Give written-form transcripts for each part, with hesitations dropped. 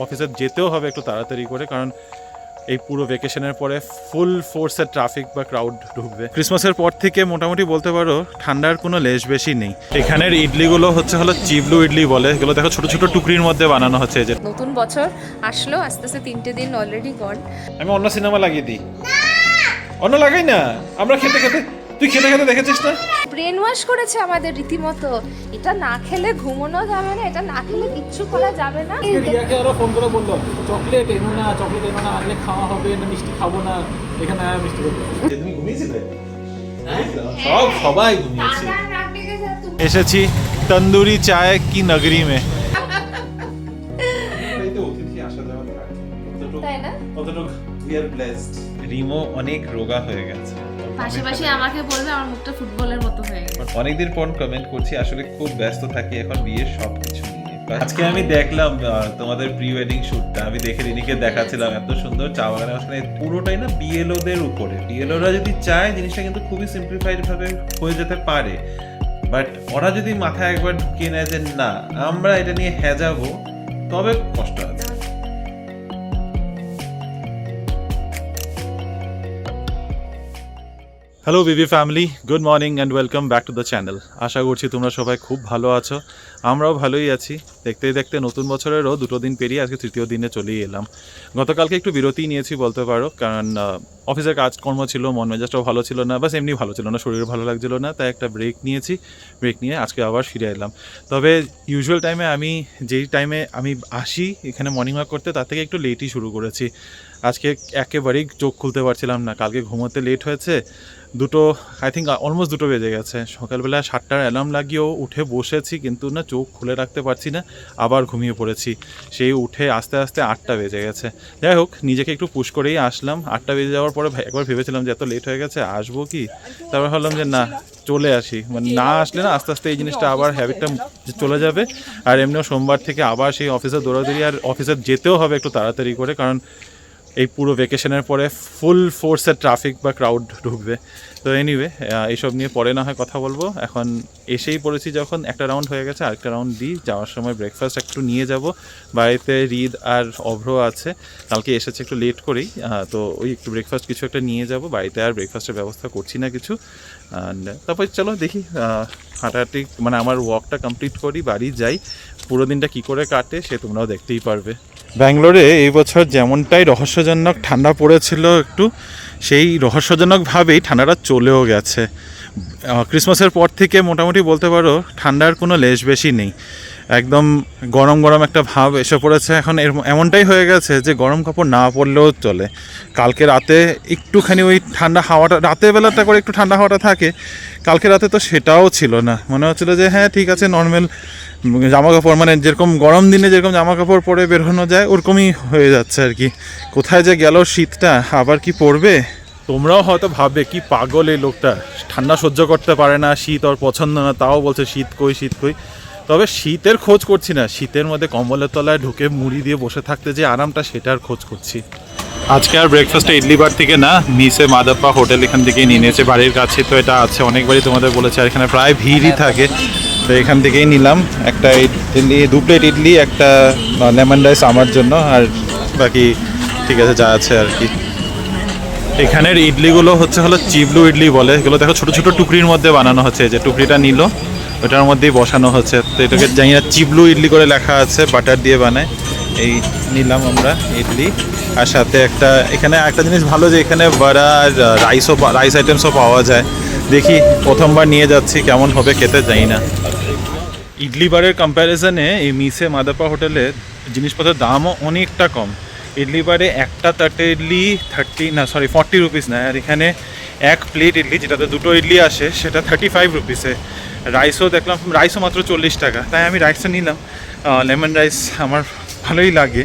অফিসে যেতেও হবে একটু তাড়াতাড়ি করে, কারণ এই পুরো ভ্যাকেশনের পরে ফুল ফোর্সের ট্রাফিক বা ক্রাউড ঢুকবে। ক্রিসমাসের পর থেকে মোটামুটি বলতে পারো ঠান্ডার কোনো লেশ বেশি নেই। এখানের ইডলিগুলো হলো চিবলু ইডলি বলে, এগুলো দেখো ছোট ছোট টুকরির মধ্যে বানানো হচ্ছে। যে নতুন বছর আসলো, আস্তে আস্তে 3টে দিন অলরেডি গন। আমি অন্য সিনেমা লাগিয়ে দিই, অন্য লাগাই না, আমরা খেতে খেতে, তুই খেতে খেতে দেখেছিস না? ব্রেন ওয়াশ করেছে আমাদের রীতিমতো, এটা না খেলে ঘুমানো যাবে না, এটা না খেলে কিচ্ছু করা যাবে না। রিয়াকে আরো ফোন করে বললো চকলেট এনো না, আনলে খাওয়া হবে না, মিষ্টি খাবো না, এখানে মিষ্টি খাবো। তুমি ঘুমিয়েছিলে? সবাই ঘুমিয়েছে। এসেছি তন্দুরি চায় কি নগরী মে। তাই না? রিমো অনেক রোগা হয়ে গেছে, পাশাপাশি আমাকে বলবে আমার মুখটা ফুটবলের মতো হয়ে গেছে। অনেকদিন পর কমেন্ট করছি, আসলে খুব ব্যস্ত থাকি এখন বিয়ের সবকিছু নিয়ে। আজকে আমি দেখলাম তোমাদের প্রি ওয়েডিং শুটটা, আমি দেখে রিনিকে দেখাচ্ছিলাম, এত সুন্দর চা বাগানের মাঝখানে, পুরোটাই না বিএলওদের উপরে। বিএলওরা যদি চায় জিনিসটা কিন্তু খুবই সিম্পলিফাইড ভাবে হয়ে যেতে পারে, বাট ওরা যদি মাথায় একবার ঢুকিয়ে নেয় যে না আমরা এটা নিয়ে যাবো, তবে কষ্ট আছে। Hello BB family, good morning and welcome back to the channel. আশা করছি তোমরা সবাই খুব ভালো আছো, আমরাও ভালোই আছি। দেখতে দেখতে নতুন বছরেরও 2 দিন পেরিয়ে আজকে 3য় দিনে চলেই এলাম। গতকালকে একটু বিরতি নিয়েছি বলতে পারো, কারণ অফিসের কাজকর্ম ছিল, মন মেজাজটাও ভালো ছিল না, বাস এমনি ভালো ছিল না, শরীর ভালো লাগছিল না, তাই একটা ব্রেক নিয়েছি। ব্রেক নিয়ে আজকে আবার ফিরে এলাম। তবে ইউজুয়াল টাইমে যেই টাইমে আমি আসি এখানে মর্নিং ওয়াক করতে, তার থেকে একটু লেটই শুরু করেছি। আজকে একেবারেই চোখ খুলতে পারছিলাম না, কালকে ঘুমোতে লেট হয়েছে, আই থিঙ্ক অলমোস্ট 2 বেজে গেছে। সকালবেলা 7টার অ্যালার্ম লাগিয়েও উঠে বসেছি, কিন্তু না চোখ খুলে রাখতে পারছি না, আবার ঘুমিয়ে পড়েছি। সেই উঠে আস্তে আস্তে 8টা বেজে গেছে। যাই হোক, নিজেকে একটু পুশ করেই আসলাম। 8টা বেজে যাওয়ার পরে একবার ভেবেছিলাম যে এত লেট হয়ে গেছে আসবো কি, তারপর ভাবলাম যে না চলে আসি, মানে না আসলে না আস্তে আস্তে এই জিনিসটা আবার হ্যাবিটটা চলে যাবে। আর এমনিও সোমবার থেকে আবার সেই অফিসে দৌড়াদৌড়ি, আর অফিসে যেতেও হবে একটু তাড়াতাড়ি করে, কারণ এই পুরো ভ্যাকেশনের পরে ফুল ফোর্সের ট্রাফিক বা ক্রাউড ঢুকবে। তো এনিওয়ে, এইসব নিয়ে পরে না হয় কথা বলবো। এখন এসেই পড়েছি যখন, একটা রাউন্ড হয়ে গেছে, আরেকটা রাউন্ড দিই। যাওয়ার সময় ব্রেকফাস্ট একটু নিয়ে যাব, বাড়িতে রিদ আর অভ্র আছে, কালকে এসেছে একটু লেট করেই, তো ওই একটু ব্রেকফাস্ট কিছু একটা নিয়ে যাব। বাড়িতে আর ব্রেকফাস্টের ব্যবস্থা করছি না কিছু। তারপর চলো দেখি হাঁটাহাঁটি, মানে আমার ওয়াকটা কমপ্লিট করি, বাড়ি যাই। পুরো দিনটা কী করে কাটে সে তোমরাও দেখতেই পারবে। ব্যাঙ্গালোরে এই বছর যেমনটাই রহস্যজনক ঠান্ডা পড়েছিল একটু, সেই রহস্যজনকভাবেই ঠান্ডাটা চলেও গেছে। ক্রিসমাসের পর থেকে মোটামুটি বলতে পারো ঠান্ডার কোনো লেশ বেশি নেই, একদম গরম গরম একটা ভাব এসে পড়েছে। এখন এমনটাই হয়ে গেছে যে গরম কাপড় না পরলেও চলে। কালকে রাতে একটুখানি ওই ঠান্ডা হাওয়াটা, রাতের বেলাটা করে একটু ঠান্ডা হাওয়াটা থাকে, কালকে রাতে তো সেটাও ছিল না। মনে হচ্ছিলো যে হ্যাঁ ঠিক আছে, নর্মাল জামা কাপড়, মানে যেরকম গরম দিনে যেরকম জামা কাপড় পরে বেরোনো যায় ওরকমই হয়ে যাচ্ছে আর কি। কোথায় যে গেল শীতটা, আবার কি পড়বে? তোমরাও হয়তো ভাববে কি পাগল এই লোকটা, ঠান্ডা সহ্য করতে পারে না, শীত ওর পছন্দ না, তাও বলছে শীত কই শীত কই। তবে শীতের খোঁজ করছি না, শীতের মধ্যে কম্বলের তলায় ঢুকে মুড়ি দিয়ে বসে থাকতে যে আরামটা, সেটার খোঁজ করছি। আজকে আর ব্রেকফাস্টে ইডলি বার থেকে না, মিসে মাদাপ্পা হোটেল এখান থেকেই নিয়ে নিয়েছে, বাড়ির কাছে তো এটা আছে, অনেকবারই তোমাদের বলেছে, আর এখানে প্রায় ভিড়ই থাকে, তো এখান থেকেই নিলাম। একটা ইডলি, 2 প্লেট ইডলি, একটা লেমন রাইস আমার জন্য, আর বাকি ঠিক আছে যা আছে আর কি। এখানের ইডলিগুলো হলো চিবলু ইডলি বলে, এগুলো দেখো ছোট ছোট টুকরির মধ্যে বানানো হচ্ছে। যে টুকরিটা নিল ওটার মধ্যেই বসানো হচ্ছে, তো এটাকে জানি না চিবলু ইডলি করে লেখা আছে, বাটার দিয়ে বানায়। এই নিলাম আমরা ইডলি, আর সাথে এখানে একটা জিনিস ভালো যে এখানে বড়া আর রাইস আইটেমসও পাওয়া যায়। দেখি প্রথমবার নিয়ে যাচ্ছি, কেমন হবে খেতে জানি না। ইডলি বারের কম্প্যারিজনে এই মিসে মাদাপ্পা হোটেলে জিনিসপত্রের দামও অনেকটা কম। ইডলি বারে একটা তাটে ইডলি 40 রুপিস নেয়, আর এখানে 1 প্লেট ইডলি, যেটাতে 2টো ইডলি আসে, সেটা 35 রুপিসে। রাইসও দেখলাম, রাইসও মাত্র 40 টাকা, তাই আমি রাইসটা নিলাম। লেমন রাইস আমার ভালোই লাগে,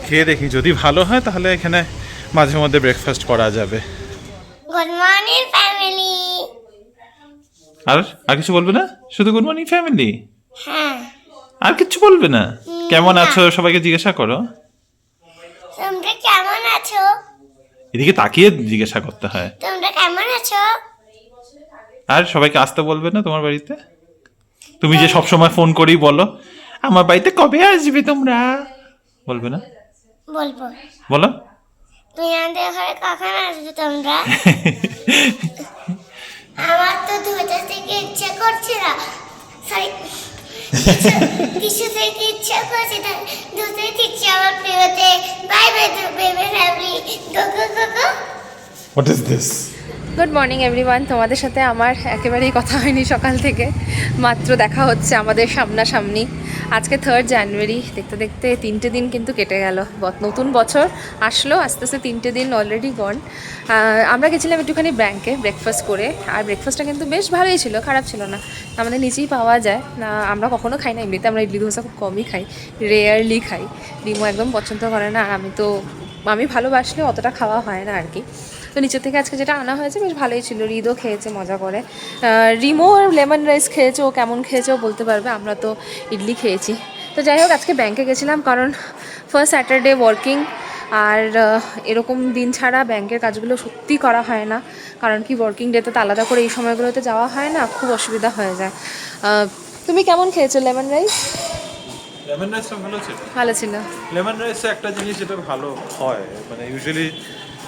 খেয়ে দেখি যদি ভালো হয় তাহলে এখানে মাঝে মধ্যে ব্রেকফাস্ট করা যাবে। Good morning family. আর কিছু বলবে না? শুধু গুড মর্নিং ফ্যামিলি? হ্যাঁ। আর কিছু বলবে না? কেমন আছো সবাইকে জিজ্ঞাসা করো। তোমরা কেমন আছো? এদিকে তাকিয়ে জিজ্ঞাসা করতে হয়। তোমরা কেমন আছো? আর সবাইকে আসতে বলবে না তোমার বাড়িতে? তুমি যে সব সময় ফোন করেই বলো আমার বাড়িতে কবে আসবে তোমরা, বলবে না? বলবো। বলো। তুমি আমাদের ঘরে কখন আসবে তোমরা? আমার তো ধুতে থেকে ইচ্ছে করছে না, সরি টিস্যু থেকে ইচ্ছে করছে না, ধুতে দিচ্ছি আমার প্রিয়তে। Bye bye to baby family, go go go go. What is this? Good morning everyone, তোমাদের সাথে আমার একেবারেই কথা হয়নি সকাল থেকে, মাত্র দেখা হচ্ছে আমাদের সামনাসামনি। আজকে 3rd জানুয়ারি, দেখতে দেখতে 3টে দিন কিন্তু কেটে গেল। নতুন বছর আসলো, আস্তে আস্তে 3টে দিন অলরেডি গন। আমরা গেছিলাম একটুখানি ব্যাংকে ব্রেকফাস্ট করে, আর ব্রেকফাস্টটা কিন্তু বেশ ভালোই ছিল, খারাপ ছিল না। আমাদের নিচেই পাওয়া যায় না, আমরা কখনো খাই না এমনিতে, আমরা ইডলি ধোসা খুব কমই খাই, রেয়ারলি খাই। রিমো একদম পছন্দ করে না, আর আমি ভালোবাসলেও অতটা খাওয়া হয় না আর কি। তো নিচের থেকে আজকে যেটা আনা হয়েছে বেশ ভালোই ছিল, রিদও খেয়েছে মজা করে। রিমো আর লেমন রাইস খেয়েছে, ও কেমন খেয়েছে ও বলতে পারবে, আমরা তো ইডলি খেয়েছি। তো যাই হোক, আজকে ব্যাংকে গেছিলাম কারণ ফার্স্ট স্যাটারডে ওয়ার্কিং, আর এরকম দিন ছাড়া ব্যাংকের কাজগুলো সত্যি করা হয় না। কারণ কি, ওয়ার্কিং ডেতে তো আলাদা করে এই সময়গুলোতে যাওয়া হয় না, খুব অসুবিধা হয়ে যায়। তুমি কেমন খেয়েছো লেমন রাইস? লেমন রাইসটা ভালো ছিল। ভালো ছিল। লেমন রাইসে একটা জিনিস যেটা ভালো হয়, মানে ইউজুয়ালি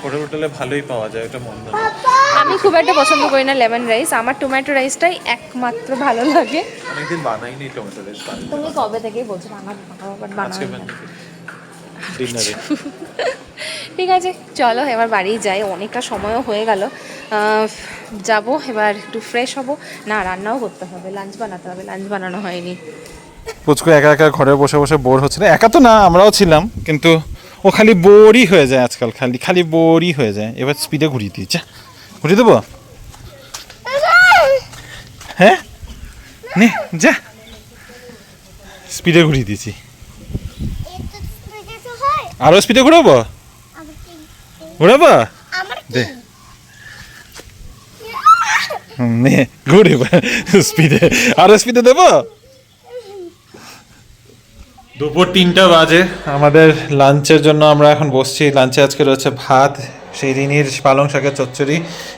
হোটেলে ভালোই পাওয়া যায়, এটা মন্দ না। আমি খুব একটা পছন্দ করি না লেমন রাইস, আমার টমেটো রাইসটাই একমাত্র ভালো লাগে। অনেকদিন বানাইনি টমেটো রাইস। তুমি কবে থেকেই বলছো বানাবো আজকে ডিনারে। ঠিক আছে, চলো এবার বাড়ি যাই, অনেকটা সময়ও হয়ে গেল। যাব এবার, একটু ফ্রেশ হব, না রান্নাও করতে হবে, লাঞ্চ বানাতে হবে, লাঞ্চ বানানো হয়নি। পুচকু একা একা ঘরে বসে বসে বোর হচ্ছে না, একা তো না আমরাও ছিলাম, কিন্তু ও খালি বোরই হয়ে যায় আজকাল, খালি বোরই হয়ে যায়। এবার স্পিডে ঘুরিয়ে দিয়েছে, ঘুরিয়ে দেবো? হ্যাঁ নে যা, স্পিডে ঘুরিয়ে দিয়েছি। আরো স্পিডে ঘুরাবো? ঘুরাবো দে, নে ঘুরে স্পিডে, আরো স্পিডে দেবো। দুপুর 3টা বাজে, আমাদের লাঞ্চের জন্য আমরা এখন বসছি। লাঞ্চে আজকে রয়েছে ভাত, সেই দিনের পালং শাকের চচ্চড়ি,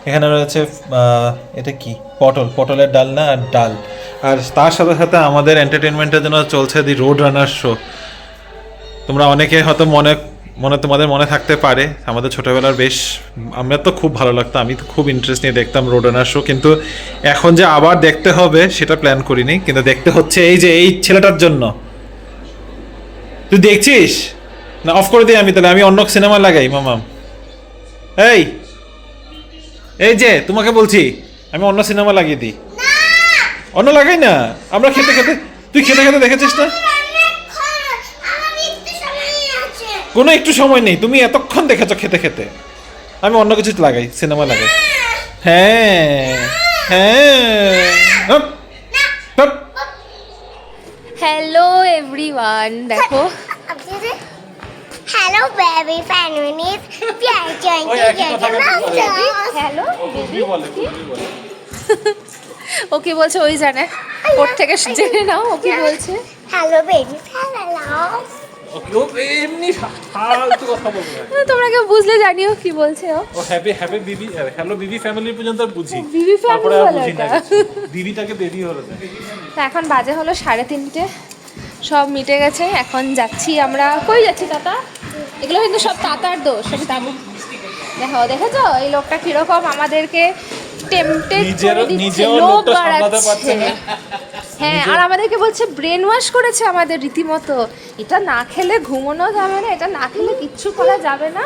এখানে রয়েছে এটা কি পটলের ডালনা আর ডাল, আর তার সাথে সাথে আমাদের এন্টারটেনমেন্টের জন্য চলছে দি রোড রানার শো। তোমরা অনেকে হয়তো তোমাদের মনে থাকতে পারে, আমাদের ছোটোবেলার বেশ, আমরা তো খুব ভালো লাগতো, আমি তো খুব ইন্টারেস্ট নিয়ে দেখতাম রোড রানার শো, কিন্তু এখন যে আবার দেখতে হবে সেটা প্ল্যান করিনি, কিন্তু দেখতে হচ্ছে এই ছেলেটার জন্য। তুই দেখছিস না? অফ করে দিই আমি, তাহলে আমি অন্য সিনেমা লাগাই। মামাম এই যে তোমাকে বলছি, আমি অন্য সিনেমা লাগিয়ে দিই। অন্য লাগাই না, আমরা খেতে খেতে, তুই খেতে খেতে দেখেছিস না? কোনো একটু সময় নেই, তুমি এতক্ষণ দেখেছো খেতে খেতে। আমি অন্য কিছু লাগাই, সিনেমা লাগাই। হ্যাঁ হ্যাঁ। হ্যালো এভরিওয়ান, দেখো hello baby family, we are going to get a monster. Hello ও কি বলছে ওই জানে, ওর থেকে জেনে নাও ও কি বলছে। হ্যালো বেবি ফ্যামিলি, এমনি ফালতু কথা বলবে না। তোমরা কেউ বুঝলে জানিও কি বলছে ও। ও হ্যাপি বিবি, হ্যালো বিবি ফ্যামিলি পর্যন্ত বুঝি, বিবি family তারপরে আর বলে বুঝি না এটা। কিছু। বিবিটাকে বেবি হলো না। তো এখন বাজে হলো 3:30, সব মিটে গেছে, এখন যাচ্ছি আমরা। কই যাচ্ছি তাতা? এগুলো কিন্তু সব তাতার দোষ। আমি তাবু দেখেছো এই লোকটা কিরকম আমাদেরকে টেম্পটেড করে দিচ্ছে, নিজেও লোক লোকটা সামলাতে পারছে বাড়াচ্ছে। না। হ্যাঁ, আর আমাদেরকে বলছে ব্রেন ওয়াশ করেছে আমাদের রীতিমতো, এটা না খেলে ঘুমোনো যাবে না, এটা না খেলে কিচ্ছু করা যাবে না,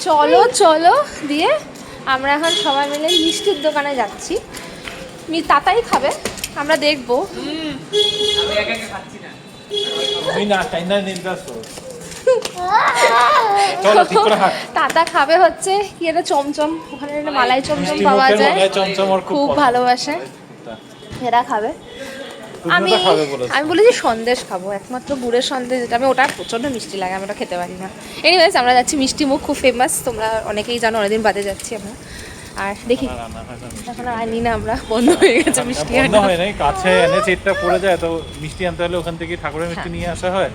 চলো চলো দিয়ে আমরা এখন সবাই মিলে মিষ্টির দোকানে যাচ্ছি। তাতাই খাবে, আমরা দেখবো। আমি না খাই না, নির্দাস চলো ঠিক করে হাঁট। তাতা খাবে হচ্ছে কি, এটা চমচম, ওখানে একটা মালাই চমচম মিষ্টি পাওয়া মুখের যায়, মালাই চমচম ওর খুব খুব পছন্দ। ভালোবাসে, এরা খাবে। আমি খাবে বলেছে। আমি বলেছি সন্দেশ খাবো, একমাত্র গুড়ের সন্দেশ, যেটা আমি, ওটা প্রচণ্ড মিষ্টি লাগে, আমি ওটা খেতে পারি না। এনিওয়েজ আমরা যাচ্ছি মিষ্টি মুখ, খুব ফেমাস, তোমরা অনেকেই জানো, অনেকদিন বাদে যাচ্ছি আমরা। আর দেখি, এখন আর আনি না আমরা, বন্ধ হয়ে গেছে মিষ্টি বন্ধ আনা। হয় নাই, কাছে এনে চেটটা পড়ে যায়, তো মিষ্টি আনতে হলে ওখান থেকে ঠাকুরের মিষ্টি নিয়ে আসা হয়।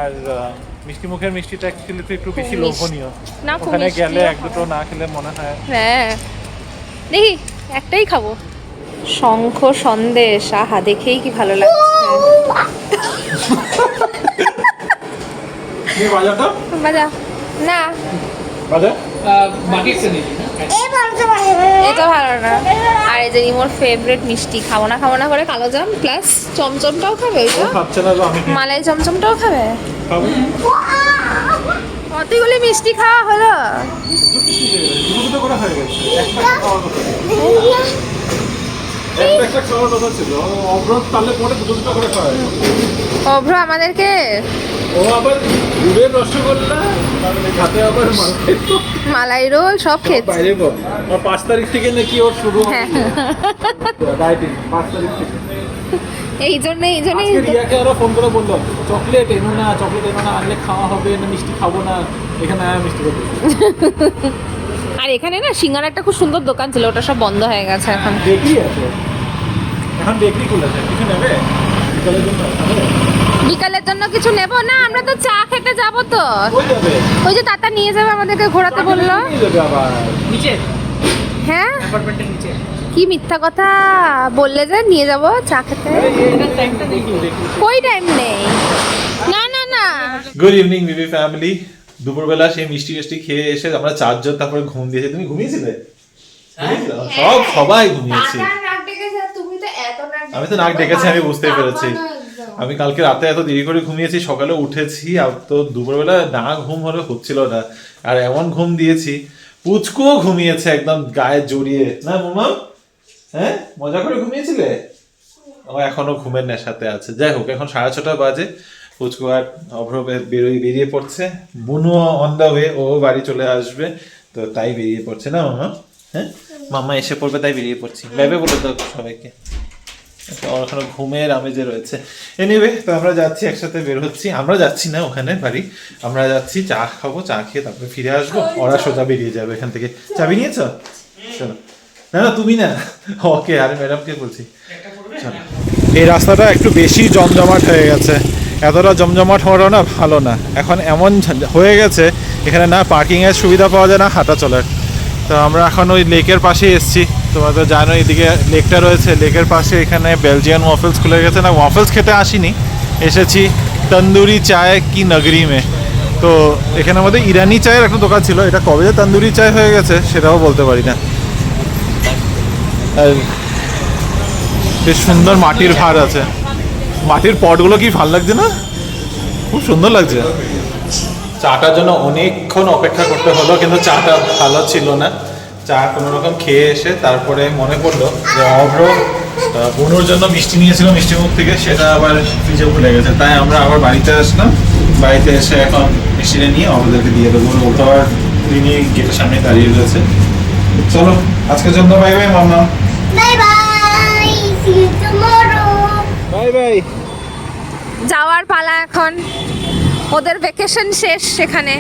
আর মিষ্টি মুখের মিষ্টিটা অ্যাকচুয়ালি তো একটু বেশি খুব লোভনীয়, না, খুব ওখানে গেলে মিষ্টিও এক দুটো না খেলে মনে হয়। হ্যাঁ দেখি, একটাই খাবো। শঙ্খ সন্দেশ, আহা দেখেই কি ভালো লাগছে। বাজাটা বাজা না, বাজা এই বলতে পারে এটা ভালো না। আর এই যে রিমোর ফেভারিট মিষ্টি, খাবো না করে কালো জাম প্লাস চমচমটাও খাবে, ওইটা খাচ্ছে না তো আমি মালাই চমচমটাও খাবে। খাবো কতগুলি মিষ্টি খাওয়া হলো? দুটো করে হয়ে গেছে একটা খাওয়ার কথা একটা খাওয়ার কথা ছিল অবরোধ তাহলে পরে দুটো করে খাওয়া হয় অভ্র আমাদেরকে ও আবার দুধের রসগোল্লা তারপরে খাতে আবার মালাই রোল সব খেয়েছে। বাইরে বল আর 5 তারিখ থেকে নাকি ওর শুরু হ্যাঁ। ডায়েটিং 5 তারিখ থেকে এই জন্যই আজকে রিয়াকে আরো ফোন করে বললো চকলেট এনো না আনলে খাওয়া হবে না, মিষ্টি খাবো না, এখানে মিষ্টি খাবো। আর এখানে না সিঙ্গার একটা খুব সুন্দর দোকান ছিল, ওটা সব বন্ধ হয়ে গেছে এখন। বেকরি আছে এখন, বেকরি খুলেছে, কিছু নেবে বিকালের জন্য? বিকালের জন্য কিছু নেব না, আমরা তো চা খেতে যাব তো। কই যাবে? ওই যে তাতা নিয়ে যাবে আমাদেরকে, ঘোরাতে বললো। নিয়ে যাবে আবার নিচে হ্যাঁ অ্যাপার্টমেন্টের নিচে। কি মিথ্যা কথা বললে যে নিয়ে যাব চা খেতে? টাইমটা দেখি। কই টাইম নেই। না না না, গুড ইভিনিং বিবি ফ্যামিলি। দুপুরবেলা সেই মিষ্টি মিষ্টি খেয়ে এসে আমরা চারজন তারপরে ঘুম দিয়েছি। তুমি ঘুমিয়েছিলে? সবাই ঘুমিয়েছি। আমি তো নাক ডেকেছি, আমি বুঝতেই পেরেছি। আমি কালকে রাতে এত দেরি করে ঘুমিয়েছি, সকালে উঠেছি আর তো দুপুরবেলা না ঘুম হচ্ছিল না, আর এমন ঘুম দিয়েছি। পুচকুও ঘুমিয়েছে একদম গায়ে জড়িয়ে, না মামা? হ্যাঁ, মজা করে ঘুমিয়েছিলে? ও এখনো ঘুমের নেশাতে আছে। যাই হোক, এখন 6:30 বাজে। পুচকু আর অভ্র বেরিয়ে পড়ছে। বুনু অন দ্য ওয়ে, ও বাড়ি চলে আসবে, তো তাই বেরিয়ে পড়ছে, না মামা? হ্যাঁ, মামা এসে পড়বে তাই বেরিয়ে পড়ছি। ভেবে বলে তো সবাইকে, ওর এখনো ঘুমের আমেজে রয়েছে। এনিওয়ে, তো আমরা যাচ্ছি, একসাথে বের হচ্ছি। আমরা যাচ্ছি না ওখানে বাড়ি, আমরা যাচ্ছি চা খাবো, চা খেয়ে তারপরে ফিরে আসবো। ওরা সোজা বেরিয়ে যাবে এখান থেকে। চাবি নিয়েছো? চলো। না না, তুমি না, ওকে, আরে ম্যাডামকে বলছি। চলো। এই রাস্তাটা একটু বেশি জমজমাট হয়ে গেছে। এতটা জমজমাট হওয়াটাও না ভালো না। এখন এমন হয়ে গেছে এখানে না পার্কিংয়ের সুবিধা পাওয়া যায় না হাঁটা চলার। তো আমরা এখন ওই লেকের পাশে এসেছি। তোমরা তো জানো এদিকে লেকটা রয়েছে, লেকের পাশে এখানে বেলজিয়ান ওয়াফেলস খুলে গেছে। না, ওয়াফেলস খেতে আসিনি, এসেছি তন্দুরি চায় কি নগরি মে। তো এখানে আমাদের ইরানি চায়ের একটা দোকান ছিল, এটা কবে যে তন্দুরি চায় হয়ে গেছে সেটাও বলতে পারি না। আর বেশ সুন্দর মাটির ভার আছে, মাটির পটগুলো কি ভাল লাগছে না? খুব সুন্দর লাগছে। চাটার জন্য অনেকক্ষণ অপেক্ষা করতে হলো, কিন্তু চাটা ভালো ছিল না। চা কোনো রকম খেয়ে এসে তারপরে মনে পড়লো যে অভ্র বুনুর জন্য মিষ্টি নিয়েছিল মিষ্টি মুখ থেকে, সেটা আবার ফ্রিজে ভুলে গেছে। তাই আমরা আবার বাড়িতে আসলাম। বাড়িতে এসে এখন মিষ্টিটা নিয়ে অভ্রদেরকে দিয়ে দেবো। ও তো আবার তিনি গেটের সামনে দাঁড়িয়ে রয়েছে। চলো, আজকের জন্য বাই বাই মামা। Bye bye, see you tomorrow. Bye bye. যাওয়ার পালা এখন। ওদের ভ্যাকেশন শেষ সেখানে,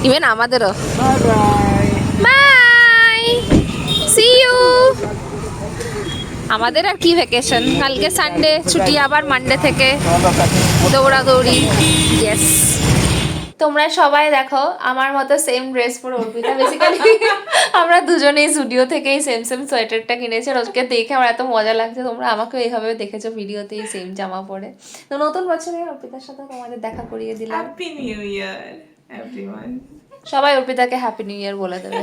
ইভেন আমাদেরও। Bye, see you. আমাদের আর কি ভ্যাকেশন, কালকে সানডে ছুটি, আবার মানডে থেকে দৌড়াদৌড়ি। ইয়েস, তোমরা সবাই দেখো আমার মতো সেম ড্রেস পরে অর্পিতা বেসিক্যালি আমরা দুজনেই স্টুডিও থেকেই সেম সোয়েটারটা কিনেছি। আর ওকে দেখে আমার এত মজা লাগছে। তোমরা আমাকে এইভাবে দেখেছো ভিডিওতেই সেম জামা পরে। তো নতুন বছরে অর্পিতার সাথে তোমাদের দেখা করিয়ে দিলাম। হ্যাপি নিউ ইয়ার এভরিওয়ান। সবাই অর্পিতাকে হ্যাপি নিউ ইয়ার বলে দেবে।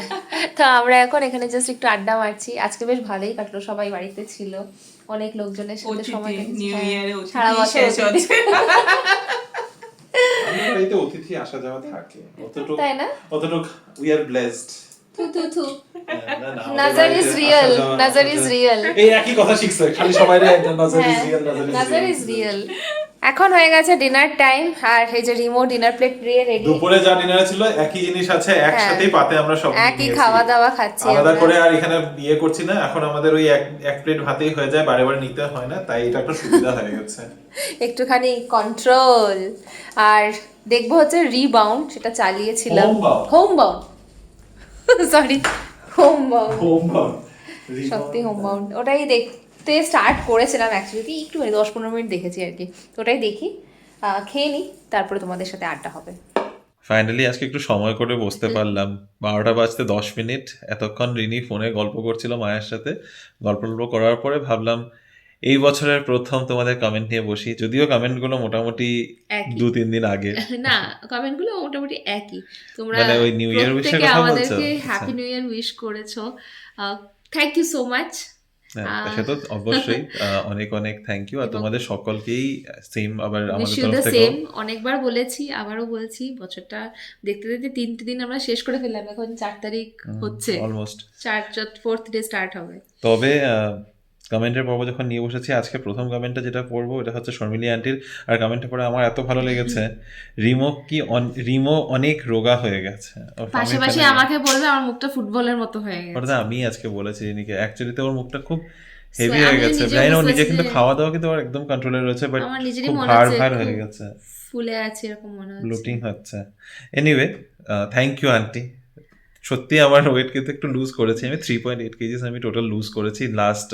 তো আমরা এখন এখানে জাস্ট একটু আড্ডা মারছি। আজকে বেশ ভালোই কাটলো, সবাই বাড়িতে ছিল, অনেক লোকজনের সাথে সময় কেটেছি। নিউ ইয়ারে সারা বছর অতিথি। বাড়িতে অতিথি আসা যাওয়া থাকে, তাই না? অতটুক উই আর ব্লেসড। থু থু থু। নাজার is real, Nazar is real. এই একই কথা শিখছে, খালি সবাই নাজার is real, Nazar is real. এখন হয়ে গেছে ডিনার টাইম, আর এই যে রিমো ডিনার প্লেট দিয়ে রেডি। দুপুরে যা ডিনার ছিল একই জিনিস আছে, একসাথেই পাতে আমরা সব একই খাওয়া দাওয়া খাচ্ছি আলাদা আমরা। করে আর এখানে ইয়ে করছি না। এখন আমাদের ওই এক প্লেট ভাতেই হয়ে যায়, বারে বারে নিতে হয় না, তাই এটা একটা সুবিধা হয়ে গেছে। একটুখানি কন্ট্রোল। আর দেখবো হচ্ছে রিবাউন্ড, সেটা চালিয়েছিলাম। Home bound, sorry, home bound. সত্যি হোম বাউন্ড, ওটাই দেখতে স্টার্ট করেছিলাম অ্যাকচুয়ালি, একটু 10-15 মিনিট দেখেছি আর কি। তো ওটাই দেখি, খেয়ে নিই, তারপরে তোমাদের সাথে আড্ডা হবে। ফাইনালি আজকে একটু সময় করে বসতে পারলাম। 12টা বাজতে 10 মিনিট। এতক্ষণ রিনি ফোনে গল্প করছিল মায়ের সাথে। গল্প করার পরে ভাবলাম এই বছরের প্রথম তোমাদের কমেন্ট নিয়ে বসি, যদিও কমেন্টগুলো মোটামুটি একই। 2-3 দিন আগে, না, কমেন্টগুলো মোটামুটি একই। তোমরা মানে ওই নিউ ইয়ার উইশের প্রত্যেকে কথা বলছো? আমাদেরকে আচ্ছা। হ্যাপি নিউ ইয়ার উইশ করেছো, থ্যাংক ইউ সো মাচ। হ্যাঁ, সে তো অবশ্যই অনেক অনেক থ্যাংক ইউ, আর এবং তোমাদের সকলকেই সেম আবার উইশ আমাদের ইউ তরফ দ্য থেকে। সেম। অনেকবার বলেছি, আবারও বলছি, বছরটা দেখতে দেখতে 3টে দিন আমরা শেষ করে ফেললাম, এখন 4 তারিখ হচ্ছে, অলমোস্ট। 4th ডে স্টার্ট হবে। তবে কমেন্টের পর্ব যখন নিয়ে বসেছি, আজকে প্রথম কমেন্টটা যেটা পড়বো এটা হচ্ছে শর্মিলী আন্টির, আর কমেন্টটা পড়ে আমার এত ভালো লেগেছে। রিমো অনেক রোগা হয়ে গেছে। পাশাপাশি আমাকে বলবে আমার মুখটা ফুটবলের মতো হয়ে গেছে। ওটা আমি আজকে বলেছি রিনিকে, অ্যাকচুয়ালি তো ওর মুখটা খুব হেভি So, হয়ে আমি গেছে, নিজেও জানি না, ও বুঝতে নিজে পারছি কিন্তু যে খাওয়া দাওয়া কিন্তু ওর একদম কন্ট্রোলে রয়েছে, বাট আমার নিজেরই খুব মনে ভার হচ্ছে ভার খুব হয়ে গেছে, ফুলে আছে এরকম মনে হচ্ছে। ব্লোটিং হচ্ছে। Anyway, thank you aunty. সত্যি আমার ওয়েট কিন্তু একটু লুজ করেছি, আমি 3.8 কেজিস আমি টোটাল লুজ করেছি লাস্ট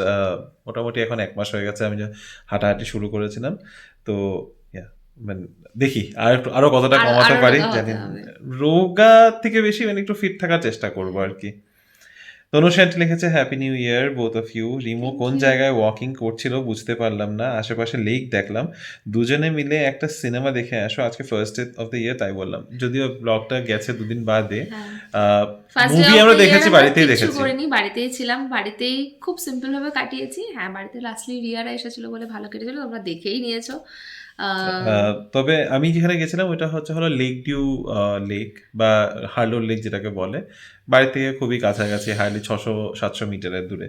মোটামুটি এখন 1 মাস হয়ে গেছে আমি যে হাঁটাহাঁটি শুরু করেছিলাম। তো yeah, মানে দেখি আরো কতটা কমাতে আরো পারি রোগা হতে জানি না। হবে। রোগা থেকে বেশি মানে একটু ফিট থাকার চেষ্টা করবো আর কি। তনু সেন্ট লিখেছে happy new year both of you. Rimo Thank কোন you. জায়গায় ওয়াকিং করছিল বুঝতে পারলাম না, আশেপাশে লেক দেখলাম, দুজনে মিলে একটা সিনেমা দেখে আসো, আজকে first day of the year তাই বললাম, যদিও ব্লগটা গেছে 2 দিন বাদে। ফার্স্ট মুভি আমরা দেখেছি, বাড়িতেই কিছু দেখেছি। করিনি, বাড়িতেই ছিলাম, বাড়িতেই খুব সিম্পল ভাবে কাটিয়েছি। হ্যাঁ, বাড়িতে লাস্টলি রিয়ারা এসেছিল বলে ভালো কেটেছিল, তোমরা দেখেই নিয়েছো। তবে আমি যেখানে গেছিলাম ওইটা হলো লেক ডিউ লেক বা হার্লোর লেক যেটাকে বলে, বাড়ি থেকে খুবই কাছাকাছি, হার্ডলি 600-700 মিটারের দূরে।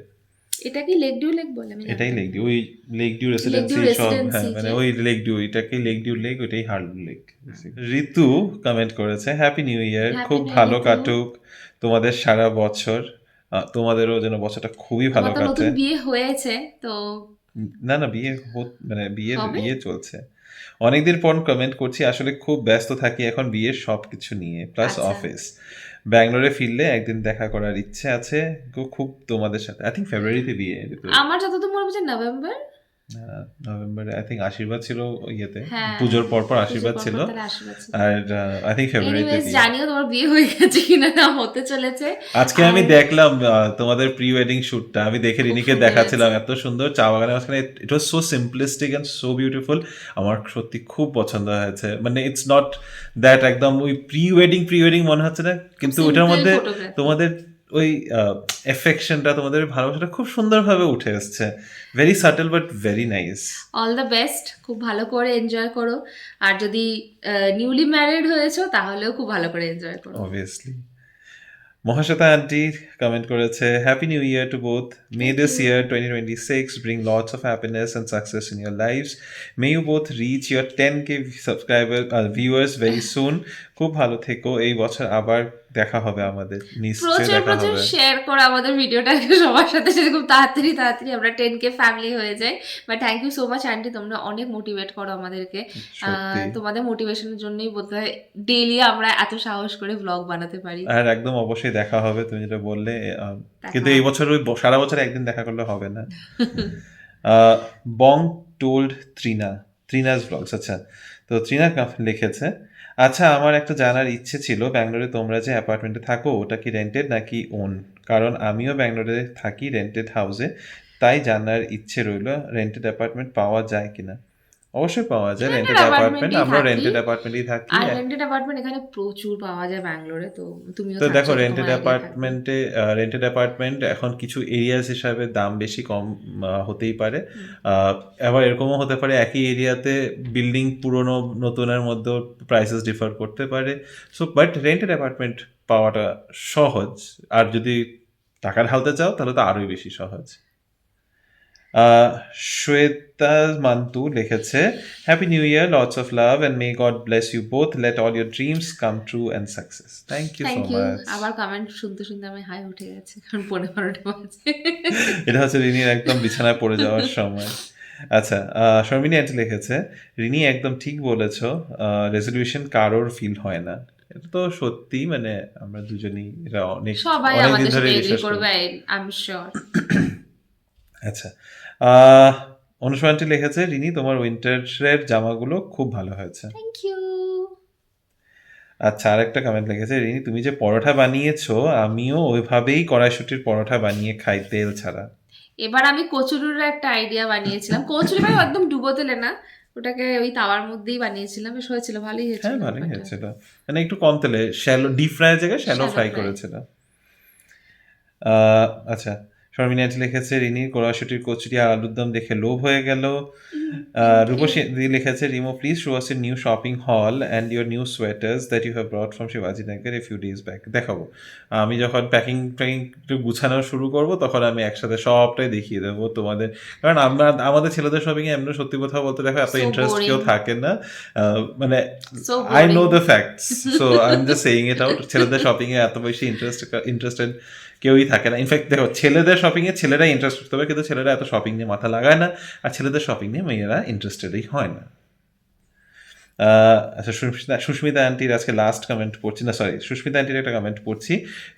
এটা কি লেক ডিউ লেক বলে? আমি এটাই জানতাম লেক না। ডিউ, ওই লেক ডিউ রেসিডেন্সি ডিউ সব, Residency হ্যাঁ মানে যে- ওই লেক ডিউ, এটাকে লেক ডিউ লেক, ওইটাই হার্লোর লেক। ঋতু কমেন্ট করেছে হ্যাপি নিউ ইয়ার, Happy খুব New Year, ভালো ঋতু। কাটুক তোমাদের সারা বছর, তোমাদেরও যেন বছরটা খুবই ভালো আমার তো কাটে। নতুন বিয়ে হয়েছে তো। না না, মানে হবে? বিয়ে চলছে। অনেকদিন পর কমেন্ট করছি, আসলে খুব ব্যস্ত থাকি এখন বিয়ের সবকিছু নিয়ে, প্লাস আচ্ছা। অফিস। ব্যাঙ্গালোরে ফিরলে একদিন দেখা করার ইচ্ছে আছে খুব তোমাদের সাথে। আই থিঙ্ক ফেব্রুয়ারিতে বিয়ে ঋতু। আমার যতদূর মনে হচ্ছে নভেম্বর। নভেম্বরে আই থিঙ্ক আশীর্বাদ ছিল ইয়েতে, হ্যাঁ, পুজোর পর পুজোর আশীর্বাদ পর ছিল, তাহলে আশীর্বাদ ছিল। আর আই থিঙ্ক ফেব্রুয়ারিতে এনিওয়েজ, বিয়ে। জানিও তোমার বিয়ে হয়ে গেছে কিনা, না হতে চলেছে। আজকে আমি দেখলাম তোমাদের প্রি ওয়েডিং শুটটা, আমি দেখে রিনিকে সুন্দর দেখাচ্ছিলাম, হয়েছে। এত সুন্দর চা বাগানের মাঝখানে, it was so simplistic and so beautiful. আমার সত্যি খুব পছন্দ হয়েছে, মানে ইটস নট দ্যাট একদম ওই প্রি ওয়েডিং মনে হচ্ছে না, কিন্তু Simple ওটার মধ্যে photography। তোমাদের ওই এফেকশনটা, তোমাদের ভালোবাসাটা খুব সুন্দরভাবে উঠে এসছে, very subtle but very nice. All the best, খুব ভালো করে এনজয় করো। আর যদি নিউলি ম্যারিড হয়েছো তাহলেও খুব ভালো করে এনজয় করো। অবভিয়াসলি। মহাশ্বেতা আন্টি কমেন্ট করেছে happy new year to both, May this year 2026 bring lots of happiness and success in your lives, may you both reach your 10K viewers very soon. খুব ভালো থেকো, এই বছর আবার দেখা হবে আমাদের, নিশ্চয়ই দেখা প্রচুর হবে। শেয়ার করো আমাদের ভিডিওটাকে সবার সাথে, সেটা খুব তাড়াতাড়ি আমরা 10K ফ্যামিলি হয়ে যাই। But thank you so much aunty, তোমরা অনেক মোটিভেট করো আমাদেরকে। সত্যি। তোমাদের মোটিভেশনের জন্যই বোধহয় ডেইলি আমরা এত সাহস করে ব্লগ বানাতে পারি। আর একদম অবশ্যই দেখা হবে, তুমি যেটা বললে, দেখা কিন্তু এই হবে। বছর ওই সারা বছর একদিন দেখা করলে হবে না। বং টোল্ড ত্রিনাস ব্লগস, আচ্ছা, তো ত্রিনা লিখেছে আচ্ছা, আমার একটা জানার ইচ্ছে ছিল, ব্যাঙ্গালোরে তোমরা যে অ্যাপার্টমেন্টে থাকো ওটা কি রেন্টেড নাকি ওন? কারণ আমিও ব্যাঙ্গালোরে থাকি রেন্টেড হাউসে, তাই জানার ইচ্ছে রইল রেন্টেড অ্যাপার্টমেন্ট পাওয়া যায় কিনা। অবশ্যই পাওয়া যায় Rented রেন্টেড অ্যাপার্টমেন্ট, apartment-এই আমরা থাকি। রেন্টেড অ্যাপার্টমেন্টই থাকি। আর রেন্টেড অ্যাপার্টমেন্ট এখানে প্রচুর পাওয়া যায় ব্যাঙ্গালোরে, তো তুমিও তো থাকছো, দেখো তোমার রেন্টেড idea থাকবে। অ্যাপার্টমেন্ট এখন কিছু এরিয়াস হিসাবে দাম বেশি কম হতেই পারে, আবার এরকমও হতে পারে একই এরিয়াতে বিল্ডিং পুরনো নতুনের মধ্যে প্রাইসেস ডিফার করতে পারে। সো বাট রেন্টেড অ্যাপার্টমেন্ট পাওয়াটা সহজ, আর যদি টাকা ঢালতে চাও তাহলে তো আরোই বেশি সহজ। শ্বেতা মান্তু লিখেছে happy new year, lots of love and may God bless you both, let all your dreams come true and success. Thank you so thank you. Much. আবার কমেন্ট শুনতে শুনতে আমি হাই উঠে গেছে, কারণ 12টা বাজে। এটা হচ্ছে রিনির একদম বিছানায় পড়ে যাওয়ার সময়। আচ্ছা, শর্মিনী আন্টি লিখেছে রিনি একদম ঠিক বলেছ, রেজলিউশন কারোর ফিল হয় না। এটা তো সত্যি, মানে আমরা দুজনেই এটা সবাই অনেকদিন আমাদের ধরে সাথে এগ্রি বিশ্বাস করি। করবে, আই এম শিওর। আচ্ছা, অনুষ্মা আন্টি লিখেছে রিনি তোমার উইন্টারের জামাগুলো খুব ভালো হয়েছে। Thank you. আচ্ছা, আরেকটা কমেন্ট লিখেছে রিনি তুমি যে পরোটা বানিয়েছো আমিও ওইভাবেই কড়াইশুটির পরোটা বানিয়ে খাই, তেল ছাড়া। এবার আমি কচুরির একটা আইডিয়া বানিয়েছিলাম, কচুরি মানে একদম ডুবো তেলে না, ওটাকে ওই তাওয়ার মধ্যেই বানিয়েছিলাম, বেশ হয়েছিল, ভালোই হয়েছিল। হ্যাঁ ভালোই ব্যাপারটা। হয়েছিল, মানে একটু কম তেলে, শ্যালো ডিপ ফ্রাইয়ের জায়গায় শ্যালো Shallow ফ্রাই fry। করেছিল। আচ্ছা, শর্মিনী আন্টি লিখেছে রিনির কড়াশুটির কচুরি আর আলুর দম দেখে লোভ হয়ে গেল। রূপসী দি লিখেছে রিমো please show us a new shopping hall and your new sweaters that you have brought from Shivajinagar a few days back. দেখাবো, আমি যখন প্যাকিং ট্যাকিং একটু গুছানো শুরু করব তখন আমি একসাথে সবটাই দেখিয়ে দেবো তোমাদের, কারণ আমাদের ছেলেদের শপিং এ এমনি সত্যি কথা বলতে দেখো এত So ইন্টারেস্ট কেউ boring. থাকে না, মানে So I know boring. The facts, so I am just saying it out. ছেলেদের শপিং এ এত বেশি ইন্টারেস্টেড কেউই থাকে না। ইনফ্যাক্ট দেখো, ছেলেদের শপিং এ ছেলেরা ইন্টারেস্ট করতে হবে, কিন্তু ছেলেরা এত শপিং নিয়ে মাথা লাগায় না, আর ছেলেদের শপিং নিয়ে মেয়েরা ইন্টারেস্টেডই হয় না। আচ্ছা, সুস্মিতা আন্টির আজকে লাস্ট কমেন্ট পড়ছি, না সরি, সুস্মিতা আন্টির একটা কমেন্ট পড়ছি।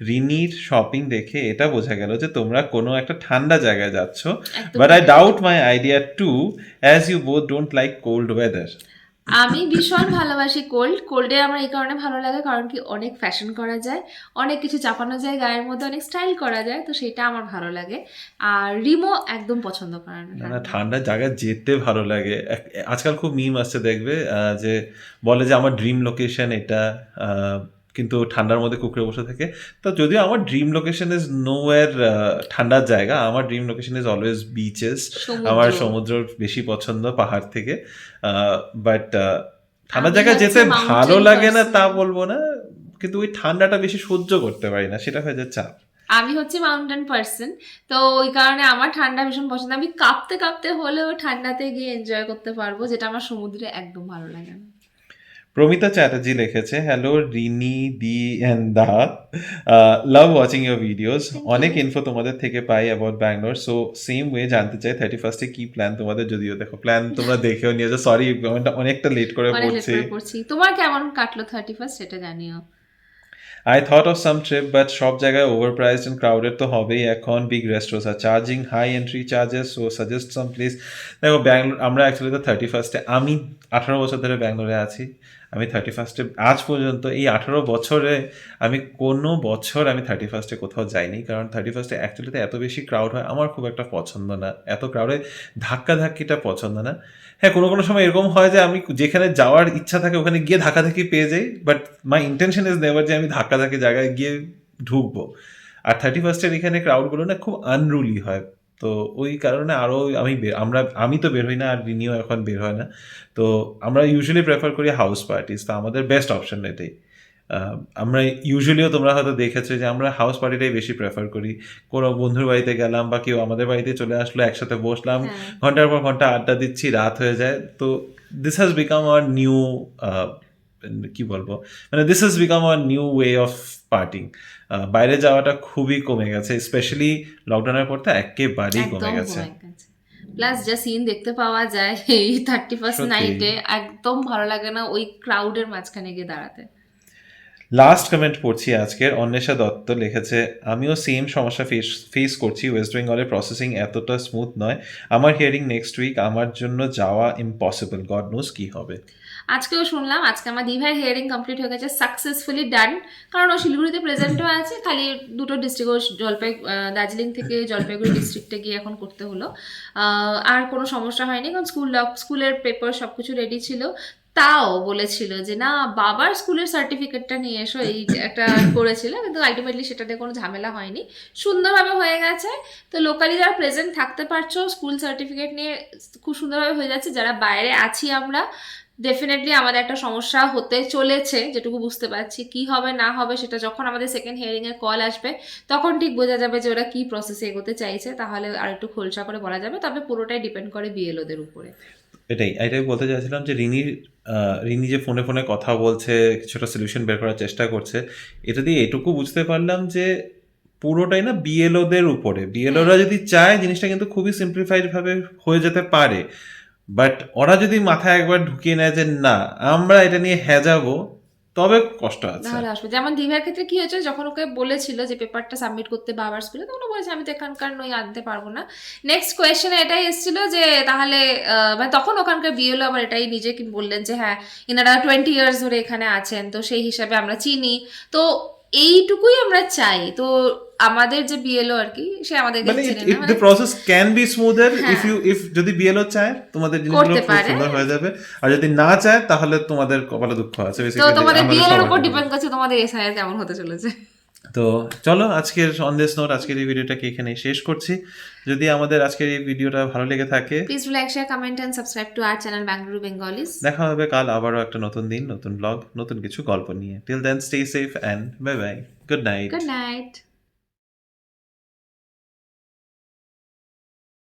রিনির শপিং দেখে এটা বোঝা গেল যে তোমরা কোনো একটা ঠান্ডা জায়গায় যাচ্ছ, একদম but I correct। Doubt my idea too, as you both don't like cold weather. আমি ভীষণ ভালোবাসি কোল্ডে আমার এই কারণে ভালো লাগে, কারণ কি অনেক ফ্যাশন করা যায়, অনেক কিছু চাপানো যায় গায়ের মধ্যে, অনেক স্টাইল করা যায়, তো সেটা আমার ভালো লাগে। আর রিমো একদম পছন্দ করে না না ঠান্ডা। ঠান্ডা জায়গায় যেতে ভালো লাগে। আজকাল খুব মিম আসছে দেখবে, যে বলে যে আমার ড্রিম লোকেশন এটা, কিন্তু ঠান্ডার মধ্যে কুকড়ে বসে থাকে। তো যদিও আমার ড্রিম লোকেশন ইজ নোওয়্যার ঠান্ডার জায়গা, আমার dream location is always bitches. সমুদ্র। আমার সমুদ্র বেশি পছন্দ পাহাড় থেকে, বাট ঠান্ডার আমি জায়গায় হচ্ছে যেতে mountain ভালো লাগে না তা person। বলবো না, কিন্তু ওই ঠান্ডাটা বেশি সহ্য করতে পারি না, সেটা হয়ে যায় চাপ। আমি হচ্ছে মাউন্টেন পার্সন, তো ওই কারণে আমার ঠান্ডা ভীষণ পছন্দ। আমি কাঁপতে কাঁপতে হলেও ঠান্ডাতে গিয়ে এনজয় করতে পারবো, যেটা আমার সমুদ্রে একদম ভালো লাগে না। প্রমিতা চ্যাটার্জি লিখেছে, হ্যালো রিনি দি অ্যান্ড দা, লাভ ওয়াচিং ইউর ভিডিওস, অনেক ইনফো তোমাদের থেকে পাই about Bangalore, so same way জানতে চাই 31 কি প্ল্যান তোমাদের, যদিও দেখো প্ল্যান তোমরা দেখেও নিয়েছো, সরি অনেকটা লেট করে অনেক লেট পড়ছি। করে পড়ছি। তোমার কেমন কাটলো 31 সেটা জানিও। I thought of some trip, but সব জায়গায় overpriced and crowded তো হবেই এখন, big restaurants are charging high entry charges, so suggest some place. দেখো ব্যাঙ্গালোর, আমরা অ্যাকচুয়ালি তো 31 আমি 18 বছর ধরে ব্যাঙ্গালোরে আছি, আমি 31 আজ পর্যন্ত এই 18 বছরে আমি কোনো বছর আমি 31 কোথাও যাইনি, কারণ 31 অ্যাকচুয়ালিতে এত বেশি ক্রাউড হয়, আমার খুব একটা পছন্দ না, এত ক্রাউডে ধাক্কাধাক্কিটা পছন্দ না। হ্যাঁ, কোনো কোনো সময় এরকম হয় যে আমি যেখানে যাওয়ার ইচ্ছা থাকে ওখানে গিয়ে ধাক্কাধাক্কি পেয়ে যাই, but my intention is never যে আমি ধাক্কাধাক্কি জায়গায় গিয়ে ঢুকবো। আর 31 এখানে ক্রাউডগুলো না খুব আনরুলি হয়, তো ওই কারণে আরও আমি তো বের হই না, আর রিনিও এখন বের হয় না, তো আমরা ইউজুয়ালি প্রেফার করি হাউস পার্টিস, তো আমাদের বেস্ট অপশন এটাই। আমরা ইউজুয়ালিও তোমরা হয়তো দেখেছো যে আমরা হাউস পার্টিটাই বেশি প্রেফার করি। কোনো বন্ধুর বাড়িতে গেলাম বা কেউ আমাদের বাড়িতে চলে আসলো, একসাথে বসলাম, হ্যাঁ। ঘন্টার পর ঘন্টা আড্ডা দিচ্ছি, রাত হয়ে যায়। তো this has become our new, কি বলবো, মানে this has become our new way of parting. বাইরে যাওয়াটা খুবই কমে গেছে, স্পেশালি লকডাউনের পর তো একেবারেই কমে একদম গেছে। কমে গেছে। প্লাস যা সিন দেখতে পাওয়া যায় এই 31 সত্যি। নাইটে, একদম ভালো লাগে না ওই ক্রাউডের মাঝখানে গিয়ে দাঁড়াতে। লাস্ট কমেন্ট পড়ছি আজকের, অন্বেষা দত্ত লিখেছে, আমিও সেম সমস্যা ফেস করছি, ওয়েস্ট বেঙ্গলের প্রসেসিং এতটা স্মুথ নয়, আমার হিয়ারিং নেক্সট উইক, আমার জন্য যাওয়া ইম্পসিবল, গড নোজ কি হবে। আজকেও শুনলাম, আজকে আমার দিভার হিয়ারিং কমপ্লিট হয়ে গেছে, সাকসেসফুলি ডান, কারণ ও শিলিগুড়িতে প্রেজেন্টও আছে, খালি দুটো ডিস্ট্রিক্ট, দার্জিলিং থেকে জলপাইগুড়ি ডিস্ট্রিক্টে গিয়ে এখন করতে হলো। আর কোনো সমস্যা হয়নি, কারণ স্কুলের পেপার সব কিছু রেডি ছিল। তাও বলেছিল যে না, বাবার স্কুলের সার্টিফিকেটটা নিয়ে এসো, এই একটা করেছিল, কিন্তু আলটিমেটলি সেটাতে কোনো ঝামেলা হয়নি, সুন্দরভাবে হয়ে গেছে। তো লোকালি যারা প্রেজেন্ট থাকতে পারছো স্কুল সার্টিফিকেট নিয়ে খুব সুন্দরভাবে হয়ে যাচ্ছে, যারা বাইরে আছি আমরা ডেফিনেটলি আমাদের একটা সমস্যা হতে চলেছে, যেটুকু বুঝতে পারছি। কি হবে না হবে সেটা যখন আমাদের সেকেন্ড হিয়ারিং এর কল আসবে তখন ঠিক বোঝা যাবে যে ওরা কি প্রসেসে এগোতে চাইছে, তাহলে আর একটু খোলসা করে বলা যাবে। তবে পুরোটাই ডিপেন্ড করে বিএলওদের উপরে। এটাই বলতে চাইছিলাম যে রিনি যে ফোনে ফোনে কথা বলছে, কিছুটা সলিউশন বের করার চেষ্টা করছে, এটা দিয়ে এটুকু বুঝতে পারলাম যে পুরোটাই না বিএলওদের উপরে, বিএলওরা যদি চায় জিনিসটা কিন্তু খুবই সিম্পলিফাইড ভাবে হয়ে যেতে পারে, বাট ওরা যদি মাথায় একবার ঢুকিয়ে নেয় যে না আমরা এটা নিয়ে যাবো, তবে কষ্ট আছে। তাহলে আসবে। যেমন দিভার ক্ষেত্রে কি হয়েছে, যখন ওকে বলেছিল যে পেপারটা সাবমিট করতে বাবার স্কুলে, তখন ও বলেছে আমি তো এখানকার নই, আনতে পারবো না। নেক্সট কোয়েশ্চেনে এটাই এসেছিল যে তাহলে মানে তখন ওখানকার বিএলও আবার এটাই নিজে কি বললেন যে হ্যাঁ, ইনারা 20 ইয়ার্স ধরে এখানে আছেন, তো সেই হিসাবে আমরা চিনি। তো এইটুকুই আমরা চাই। তো আমাদের যে বিএলও আর কি, সে আমাদেরকে মানে চেনে না, the process can be smoother হ্যাঁ। ইফ যদি বিএলও চায় তোমাদের জিনিসগুলো করতে খুব পারে। সুন্দর হয়ে যাবে, আর যদি না চায় তাহলে তোমাদের কপালে দুঃখ আছে তো বেসিক্যালি। তোমাদের বিএলওর উপর ডিপেন্ড করছে তোমাদের এসআইআর কেমন হতে চলেছে। তো চলো আজকের অন দিস নোট আজকের এই ভিডিওটাকে এখানেই শেষ করছি। যদি আমাদের আজকের এই ভিডিওটা ভালো লেগে থাকে, please do like, share, comment and subscribe to our channel Bengaluru Bengalis. দেখা হবে কাল আবারও একটা নতুন দিন, নতুন ব্লগ, নতুন কিছু গল্প নিয়ে। Till then stay safe and bye bye, good night. Good night.